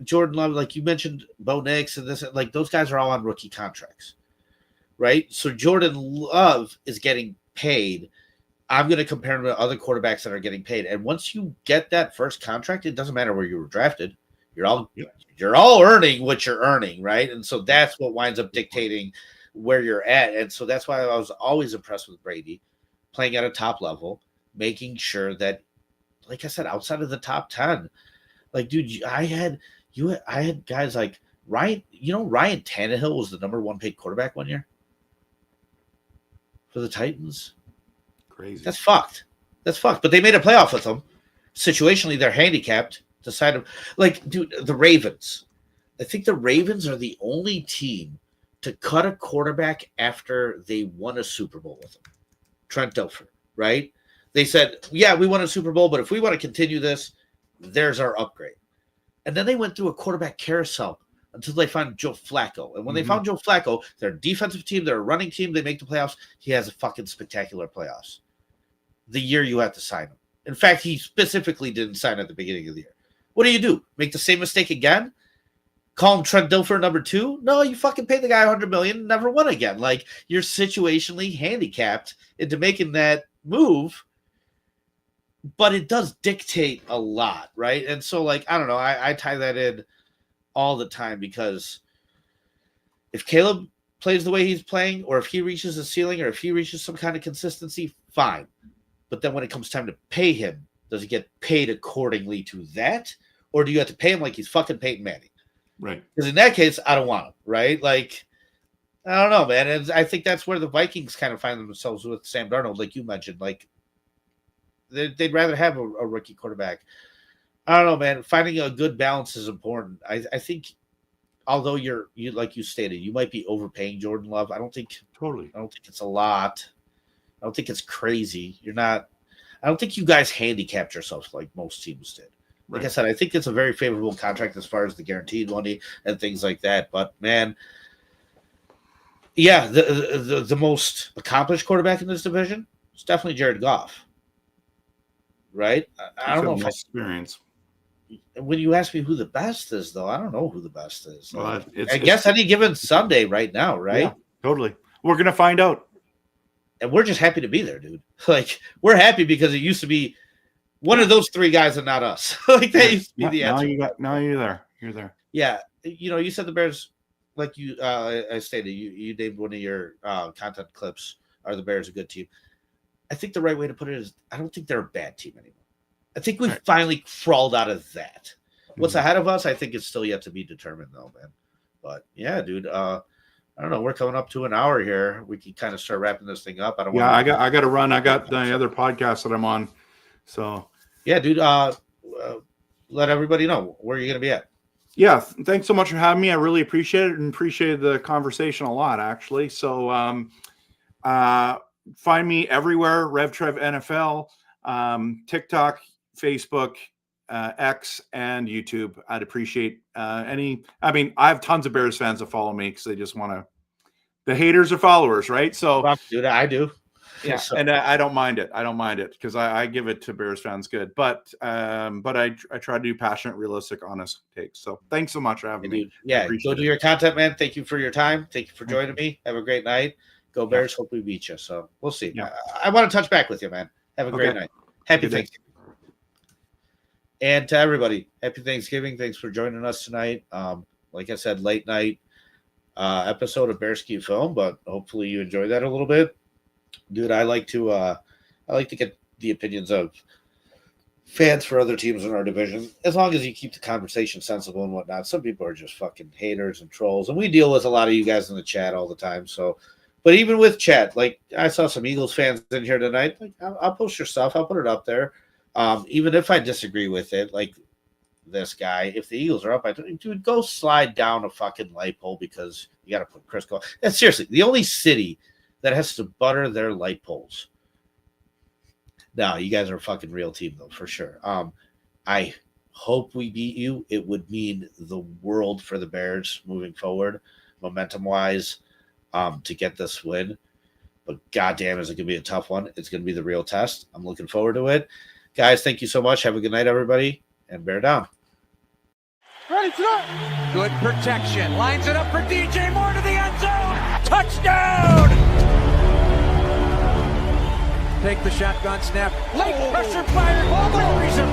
Jordan Love, like you mentioned, Bo Nix and this, like, those guys are all on rookie contracts, right? So Jordan Love is getting paid. I'm going to compare him to other quarterbacks that are getting paid. And once you get that first contract, it doesn't matter where you were drafted. You're all earning what you're earning, right? And so that's what winds up dictating where you're at. And so that's why I was always impressed with Brady, playing at a top level, making sure that, like I said, outside of the top 10, like, dude, I had guys like Ryan. You know, Ryan Tannehill was the #1 paid quarterback one year for the Titans. Crazy. That's fucked. But they made a playoff with him. Situationally, they're handicapped. Decided, like, dude, the Ravens. I think the Ravens are the only team to cut a quarterback after they won a Super Bowl with him. Trent Dilfer, right? They said, yeah, we won a Super Bowl, but if we want to continue this, there's our upgrade. And then they went through a quarterback carousel until they found Joe Flacco. And when they found Joe Flacco, they're a defensive team, they're a running team, they make the playoffs. He has a fucking spectacular playoffs. The year you have to sign him. In fact, he specifically didn't sign at the beginning of the year. What do? Make the same mistake again? Call him Trent Dilfer #2? No, you fucking pay the guy $100 million, never won again. Like, you're situationally handicapped into making that move, but it does dictate a lot, right? And so, like, I don't know, I tie that in all the time, because if Caleb plays the way he's playing, or if he reaches a ceiling, or if he reaches some kind of consistency, fine. But then when it comes time to pay him, does he get paid accordingly to that? Or do you have to pay him like he's fucking Peyton Manning? Right. Because in that case, I don't want him, right? Like, I don't know, man. And I think that's where the Vikings kind of find themselves with Sam Darnold, like you mentioned. Like, they'd rather have a rookie quarterback. I don't know, man. Finding a good balance is important. I think, although you like you stated, you might be overpaying Jordan Love. I don't think it's a lot. I don't think it's crazy. I don't think you guys handicapped yourselves like most teams did. Like I said, I think it's a very favorable contract as far as the guaranteed money and things like that. But, man, yeah, the most accomplished quarterback in this division is definitely Jared Goff. Right? I don't know if experience. When you ask me who the best is, though, I don't know who the best is. Well, I guess any given Sunday right now, right? Yeah, totally. We're going to find out. And we're just happy to be there, dude. Like, we're happy because it used to be one of those three guys and not us. Like, that used to be the answer. Now you're there. You're there. Yeah. You know, you said the Bears, like you I stated, you named one of your content clips, are the Bears a good team? I think the right way to put it is, I don't think they're a bad team anymore. I think we've finally crawled out of that. What's ahead of us, I think it's still yet to be determined, though, man. But, yeah, dude, I don't know. We're coming up to an hour here. We can kind of start wrapping this thing up. I got to run. I got the other podcast that I'm on. So, yeah, dude, let everybody know where you're going to be at. Yeah, thanks so much for having me. I really appreciate it, and appreciated the conversation a lot, actually. So, find me everywhere, RevTrev NFL, TikTok, Facebook, X, and YouTube. I'd appreciate I have tons of Bears fans that follow me because they just want to. The haters are followers, right? So, dude, I do. Yeah, so. And I don't mind it. I don't mind it because I give it to Bears fans good. But I try to do passionate, realistic, honest takes. So thanks so much for having me. Yeah, go do your content, man. Thank you for your time. Thank you for joining me. Have a great night. Go Bears. Hope we beat you. So we'll see. Yeah. I want to touch back with you, man. Have a great night. Happy Thanksgiving. And to everybody, happy Thanksgiving. Thanks for joining us tonight. Like I said, late night episode of Bearsky Film, but hopefully you enjoy that a little bit. Dude, I like to get the opinions of fans for other teams in our division, as long as you keep the conversation sensible and whatnot. Some people are just fucking haters and trolls, and we deal with a lot of you guys in the chat all the time. So, but even with chat, like I saw some Eagles fans in here tonight. Like, I'll post your stuff, I'll put it up there, even if I disagree with it. Like this guy, if the Eagles are up, I dude, go slide down a fucking light pole because you got to put Chris Cole. And seriously, the only city that has to butter their light poles. Now, you guys are a fucking real team, though, for sure. I hope we beat you. It would mean the world for the Bears moving forward, momentum-wise, to get this win. But goddamn, is it going to be a tough one. It's going to be the real test. I'm looking forward to it. Guys, thank you so much. Have a good night, everybody, and bear down. Ready, set. Good protection. Lines it up for DJ Moore to the end zone. Touchdown! Take the shotgun snap. Late pressure fired. Ball buries him.